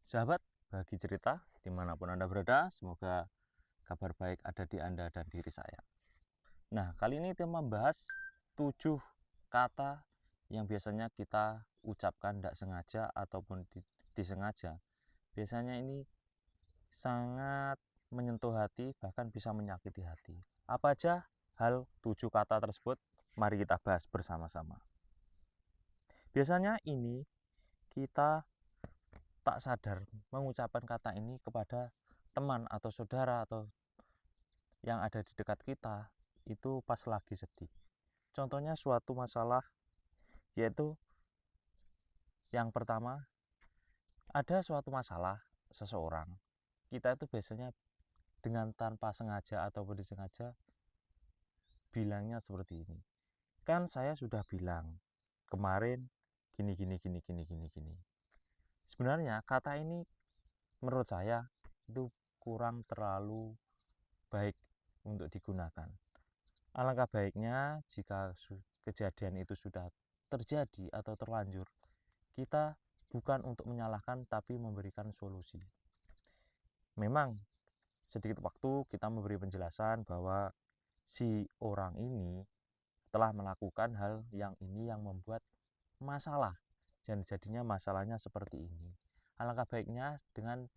Sahabat, bagi cerita dimanapun Anda berada, semoga kabar baik ada di Anda dan diri saya. Nah, kali ini kita membahas 7 kata yang biasanya kita ucapkan tidak sengaja ataupun disengaja. Biasanya ini sangat menyentuh hati, bahkan bisa menyakiti hati. Apa aja hal 7 kata tersebut? Mari kita bahas bersama-sama. Biasanya ini kita tak sadar mengucapkan kata ini kepada teman atau saudara atau yang ada di dekat kita itu pas lagi sedih. Contohnya suatu masalah, yaitu yang pertama, ada suatu masalah seseorang, kita itu biasanya dengan tanpa sengaja ataupun disengaja bilangnya seperti ini. Kan saya sudah bilang kemarin gini gini gini gini gini gini. Sebenarnya kata ini menurut saya itu kurang terlalu baik untuk digunakan. Alangkah baiknya jika kejadian itu sudah terjadi atau terlanjur, kita bukan untuk menyalahkan tapi memberikan solusi. Memang sedikit waktu kita memberi penjelasan bahwa si orang ini telah melakukan hal yang ini yang membuat masalah dan jadinya masalahnya seperti ini. Alangkah baiknya dengan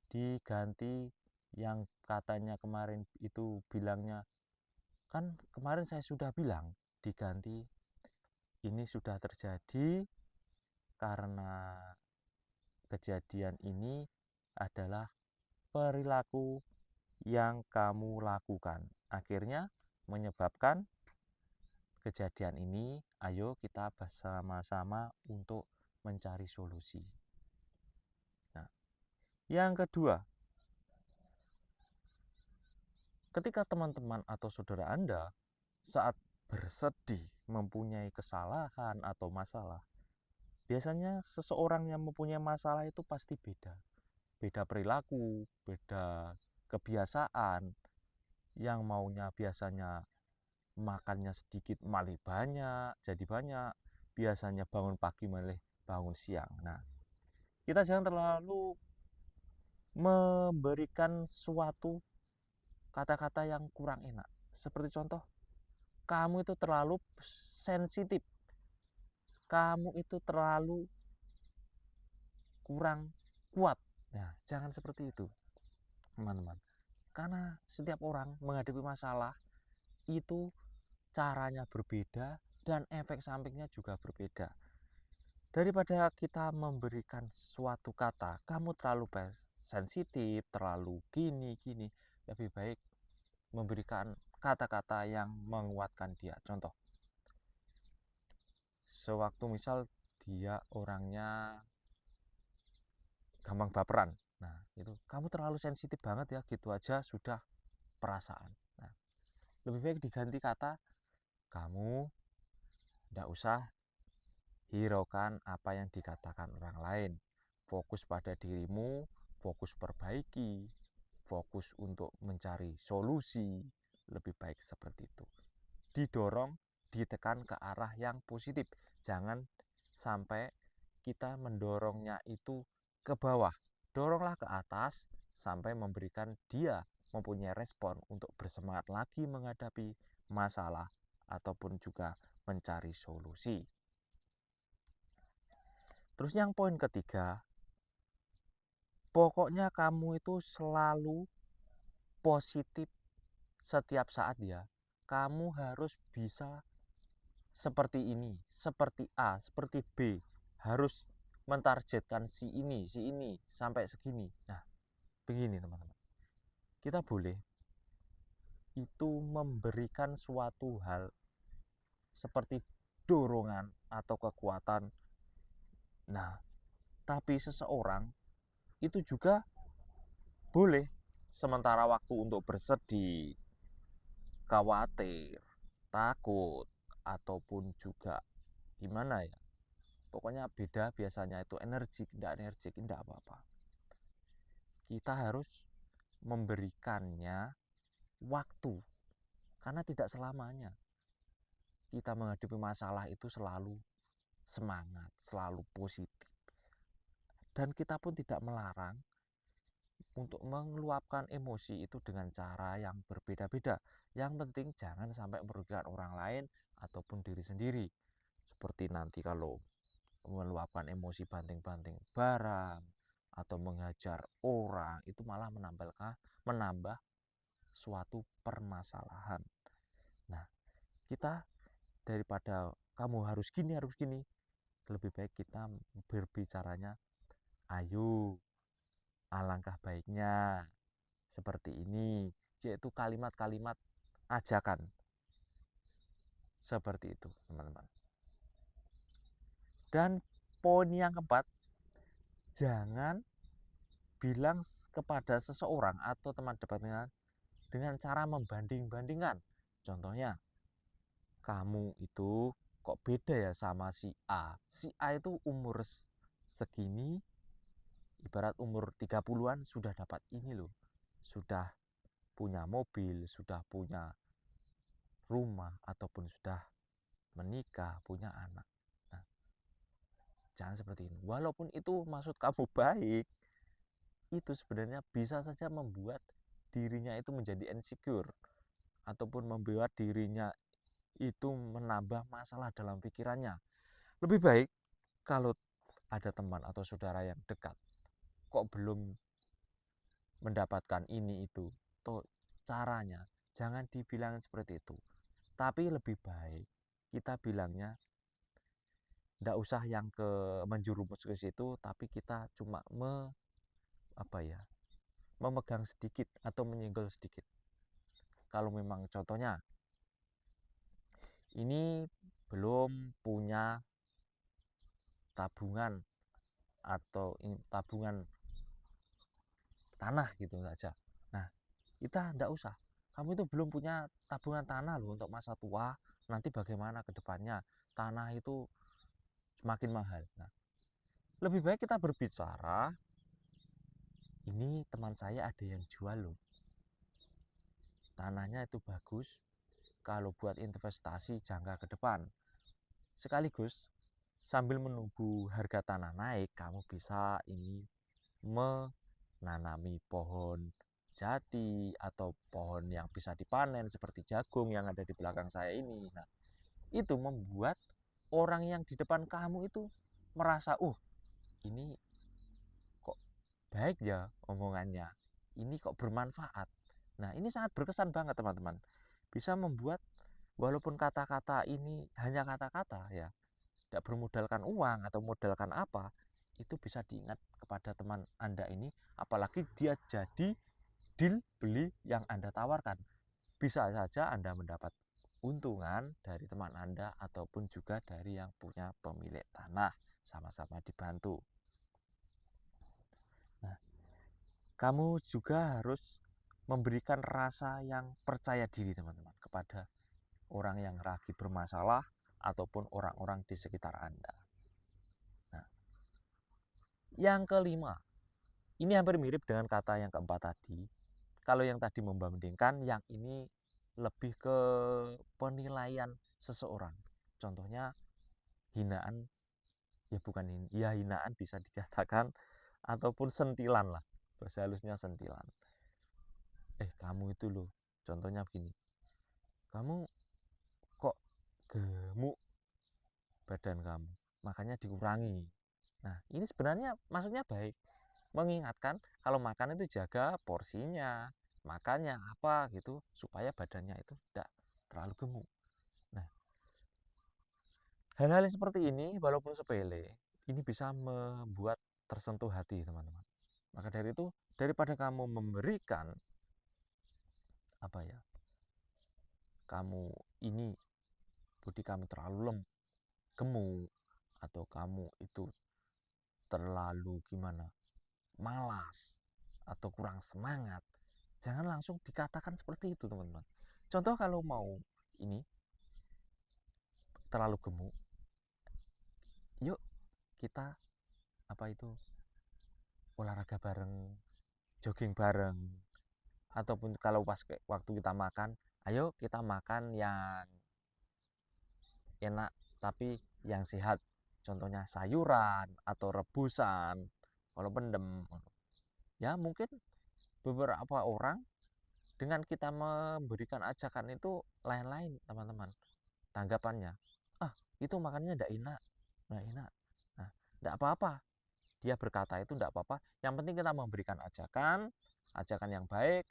diganti yang katanya kemarin itu bilangnya, kan kemarin saya sudah bilang, diganti ini sudah terjadi karena kejadian ini adalah perilaku yang kamu lakukan, akhirnya menyebabkan kejadian ini. Ayo kita bersama-sama untuk mencari solusi. Nah, yang kedua, ketika teman-teman atau saudara Anda saat bersedih mempunyai kesalahan atau masalah, biasanya seseorang yang mempunyai masalah itu pasti beda. Beda perilaku, beda kebiasaan. Yang maunya biasanya makannya sedikit malah banyak, jadi banyak. Biasanya bangun pagi malah bangun siang. Nah, kita jangan terlalu memberikan suatu kata-kata yang kurang enak. Seperti contoh, kamu itu terlalu sensitif, kamu itu terlalu kurang kuat. Nah, jangan seperti itu, teman-teman. Karena setiap orang menghadapi masalah itu caranya berbeda dan efek sampingnya juga berbeda. Daripada kita memberikan suatu kata, kamu terlalu sensitif, terlalu gini, lebih baik memberikan kata-kata yang menguatkan dia. Contoh, sewaktu misal dia orangnya gampang baperan, nah itu kamu terlalu sensitif banget ya, gitu aja sudah perasaan. Nah, lebih baik diganti kata, kamu tidak usah hiraukan apa yang dikatakan orang lain, fokus pada dirimu, fokus perbaiki, fokus untuk mencari solusi. Lebih baik seperti itu, didorong, ditekan ke arah yang positif. Jangan sampai kita mendorongnya itu ke bawah, doronglah ke atas sampai memberikan dia mempunyai respon untuk bersemangat lagi menghadapi masalah ataupun juga mencari solusi. Terus yang poin ketiga, pokoknya kamu itu selalu positif setiap saat ya. Kamu harus bisa seperti ini, seperti A, seperti B. Harus mentargetkan si ini sampai segini. Nah, begini teman-teman. Kita boleh itu memberikan suatu hal seperti dorongan atau kekuatan. Nah, tapi seseorang itu juga boleh sementara waktu untuk bersedih, khawatir, takut, ataupun juga gimana ya, pokoknya beda. Biasanya itu energik, tidak apa-apa. Kita harus memberikannya waktu, karena tidak selamanya kita menghadapi masalah itu selalu semangat, selalu positif. Dan kita pun tidak melarang untuk mengeluapkan emosi itu dengan cara yang berbeda-beda. Yang penting jangan sampai merugikan orang lain ataupun diri sendiri. Seperti nanti kalau meluapkan emosi banting-banting barang atau menghajar orang, itu malah menambah suatu permasalahan. Nah, kita daripada kamu harus gini, lebih baik kita berbicaranya, ayo alangkah baiknya seperti ini, yaitu kalimat-kalimat ajakan seperti itu, teman-teman. Dan poin yang keempat, jangan bilang kepada seseorang atau teman dekat dengan cara membanding-bandingkan. Contohnya, kamu itu kok beda ya sama si A. Si A itu umur segini, ibarat umur 30-an sudah dapat ini loh. Sudah punya mobil, sudah punya rumah, ataupun sudah menikah, punya anak. Nah, jangan seperti ini. Walaupun itu maksud kamu baik, itu sebenarnya bisa saja membuat dirinya itu menjadi insecure, ataupun membuat dirinya itu menambah masalah dalam pikirannya. Lebih baik kalau ada teman atau saudara yang dekat kok belum mendapatkan ini itu, atau caranya jangan dibilang seperti itu, tapi lebih baik kita bilangnya ndak usah yang menjerumus ke situ, tapi kita cuma memegang sedikit atau menyinggol sedikit. Kalau memang contohnya ini belum punya tabungan atau tabungan tanah gitu saja. Nah, kita ndak usah. Kamu itu belum punya tabungan tanah loh untuk masa tua. Nanti bagaimana ke depannya? Tanah itu semakin mahal. Nah, lebih baik kita berbicara, ini teman saya ada yang jual loh. Tanahnya itu bagus kalau buat investasi jangka ke depan. Sekaligus sambil menunggu harga tanah naik, kamu bisa ini menanami pohon jati atau pohon yang bisa dipanen seperti jagung yang ada di belakang saya ini. Nah, itu membuat orang yang di depan kamu itu merasa, ini kok baik ya omongannya, ini kok bermanfaat. Nah, ini sangat berkesan banget teman-teman. Bisa membuat walaupun kata-kata ini hanya kata-kata ya, tidak bermodalkan uang atau modalkan apa, itu bisa diingat kepada teman Anda ini, apalagi dia jadi deal beli yang Anda tawarkan. Bisa saja Anda mendapat untungan dari teman Anda ataupun juga dari yang punya pemilik tanah, sama-sama dibantu. Nah, kamu juga harus memberikan rasa yang percaya diri teman-teman kepada orang yang lagi bermasalah ataupun orang-orang di sekitar Anda. Nah, yang kelima, ini hampir mirip dengan kata yang keempat tadi. Kalau yang tadi membandingkan, yang ini lebih ke penilaian seseorang. Contohnya hinaan, ya bukan ini, ya hinaan bisa dikatakan, ataupun sentilan lah, bahasa halusnya sentilan. Kamu itu loh, contohnya begini, kamu kok gemuk badan kamu, makanya dikurangi. Nah, ini sebenarnya maksudnya baik, mengingatkan kalau makan itu jaga porsinya, makannya apa gitu, supaya badannya itu tidak terlalu gemuk. Nah, hal-hal seperti ini walaupun sepele, ini bisa membuat tersentuh hati teman-teman. Maka dari itu, daripada kamu memberikan kamu ini bodi kamu terlalu gemuk, atau kamu itu terlalu malas atau kurang semangat, jangan langsung dikatakan seperti itu teman-teman. Contoh kalau mau ini terlalu gemuk, yuk kita olahraga bareng, jogging bareng, ataupun kalau pas waktu kita makan, ayo kita makan yang enak tapi yang sehat, contohnya sayuran atau rebusan, kalau pendem. Ya mungkin beberapa orang dengan kita memberikan ajakan itu lain-lain teman-teman tanggapannya. Ah, itu makannya enggak enak, enggak enak. Nah, enggak apa-apa. Dia berkata itu enggak apa-apa. Yang penting kita memberikan ajakan yang baik.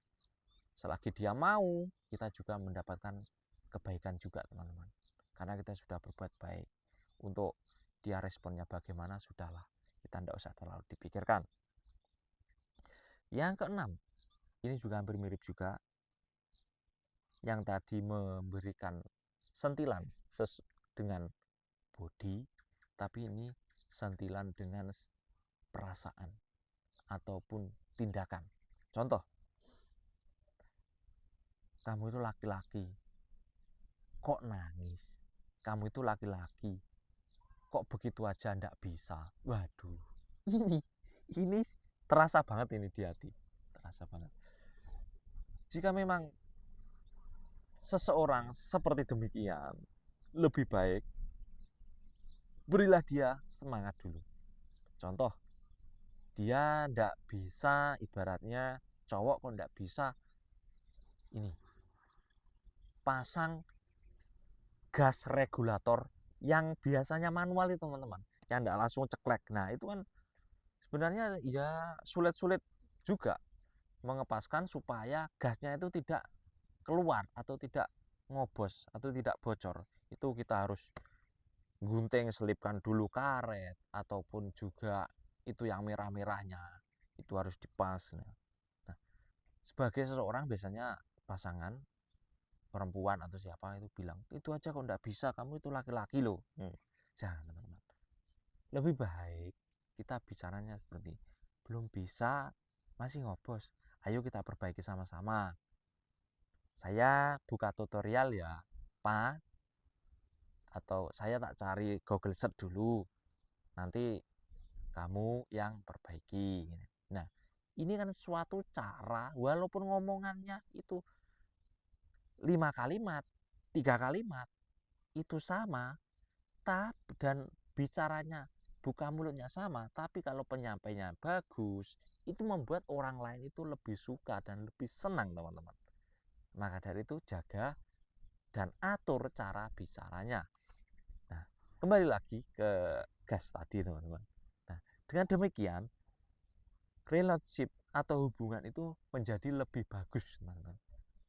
Selagi dia mau, kita juga mendapatkan kebaikan juga teman-teman. Karena kita sudah berbuat baik. Untuk dia responnya bagaimana, sudahlah. Kita enggak usah terlalu dipikirkan. Yang keenam, ini juga hampir mirip juga. Yang tadi memberikan sentilan dengan body, tapi ini sentilan dengan perasaan ataupun tindakan. Contoh, kamu itu laki-laki, kok nangis? Kamu itu laki-laki, kok begitu aja ndak bisa? Waduh, ini terasa banget ini di hati, terasa banget. Jika memang seseorang seperti demikian, lebih baik berilah dia semangat dulu. Contoh, dia ndak bisa, ibaratnya cowok kok ndak bisa ini pasang gas regulator yang biasanya manual itu teman-teman, yang ndak langsung ceklek. Nah itu kan sebenarnya ya sulit-sulit juga mengepaskan supaya gasnya itu tidak keluar atau tidak ngobos atau tidak bocor. Itu kita harus gunting, selipkan dulu karet, ataupun juga itu yang merah-merahnya itu harus dipas. Nah, sebagai seseorang biasanya pasangan perempuan atau siapa itu bilang, itu aja kok ndak bisa, kamu itu laki-laki loh. Jangan teman-teman, lebih baik kita bicaranya seperti, belum bisa, masih ngobos, ayo kita perbaiki sama-sama. Saya buka tutorial ya Pak, atau saya tak cari Google Search dulu, nanti kamu yang perbaiki. Nah ini kan suatu cara, walaupun ngomongannya itu 5 kalimat, 3 kalimat itu sama, dan bicaranya buka mulutnya sama, tapi kalau penyampainya bagus, itu membuat orang lain itu lebih suka dan lebih senang teman-teman. Maka dari itu jaga dan atur cara bicaranya. Nah, kembali lagi ke gas tadi teman-teman. Nah, dengan demikian relationship atau hubungan itu menjadi lebih bagus teman-teman.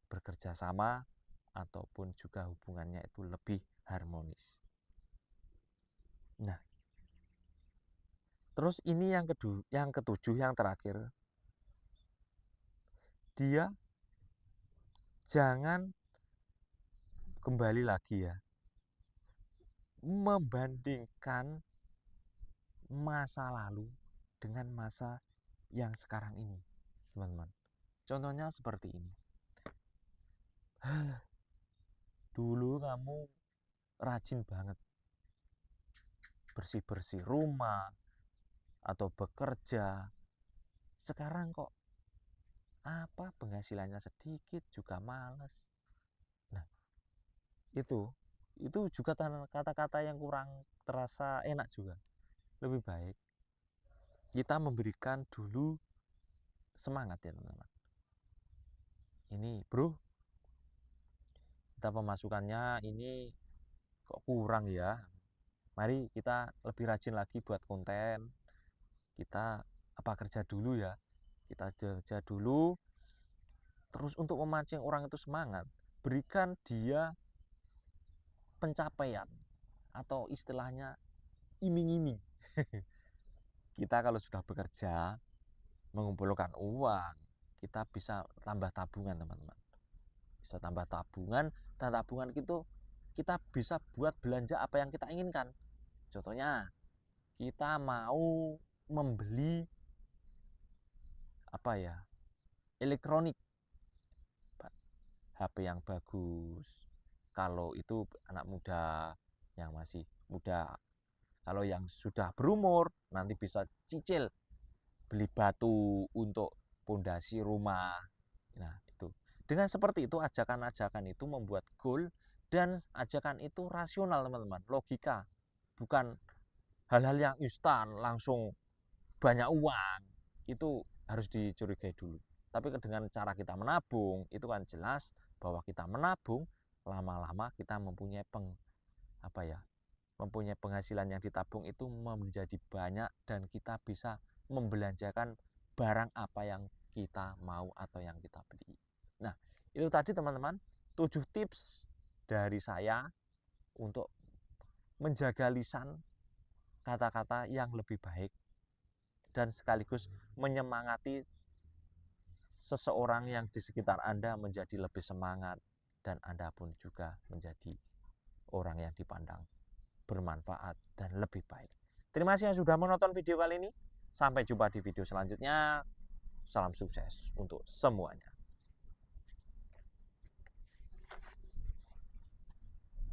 Bekerja sama ataupun juga hubungannya itu lebih harmonis. Nah, terus ini yang ketujuh, yang terakhir, dia jangan, kembali lagi ya, membandingkan masa lalu dengan masa yang sekarang ini teman-teman. Contohnya seperti ini, dulu kamu rajin banget bersih-bersih rumah atau bekerja, sekarang kok penghasilannya sedikit juga malas. Nah itu juga kata-kata yang kurang terasa enak juga. Lebih baik kita memberikan dulu semangat ya teman-teman. Ini bro, kita pemasukannya ini kok kurang ya, mari kita lebih rajin lagi buat konten. Kita kerja dulu ya, kita kerja dulu. Terus untuk memancing orang itu semangat, berikan dia pencapaian atau istilahnya iming-iming. Kita kalau sudah bekerja mengumpulkan uang, kita bisa tambah tabungan teman-teman, bisa tambah tabungan, dan tabungan itu kita bisa buat belanja apa yang kita inginkan. Contohnya kita mau membeli elektronik, HP yang bagus. Kalau itu anak muda yang masih muda, kalau yang sudah berumur nanti bisa cicil beli batu untuk pondasi rumah. Nah itu, dengan seperti itu ajakan-ajakan itu membuat goal, dan ajakan itu rasional teman-teman, logika, bukan hal-hal yang instan langsung banyak uang, itu harus dicurigai dulu. Tapi dengan cara kita menabung, itu kan jelas bahwa kita menabung, lama-lama kita mempunyai mempunyai penghasilan yang ditabung itu menjadi banyak, dan kita bisa membelanjakan barang apa yang kita mau atau yang kita beli. Nah, itu tadi teman-teman 7 tips dari saya untuk menjaga lisan, kata-kata yang lebih baik, dan sekaligus menyemangati seseorang yang di sekitar Anda menjadi lebih semangat, dan Anda pun juga menjadi orang yang dipandang bermanfaat dan lebih baik. Terima kasih yang sudah menonton video kali ini. Sampai jumpa di video selanjutnya. Salam sukses untuk semuanya.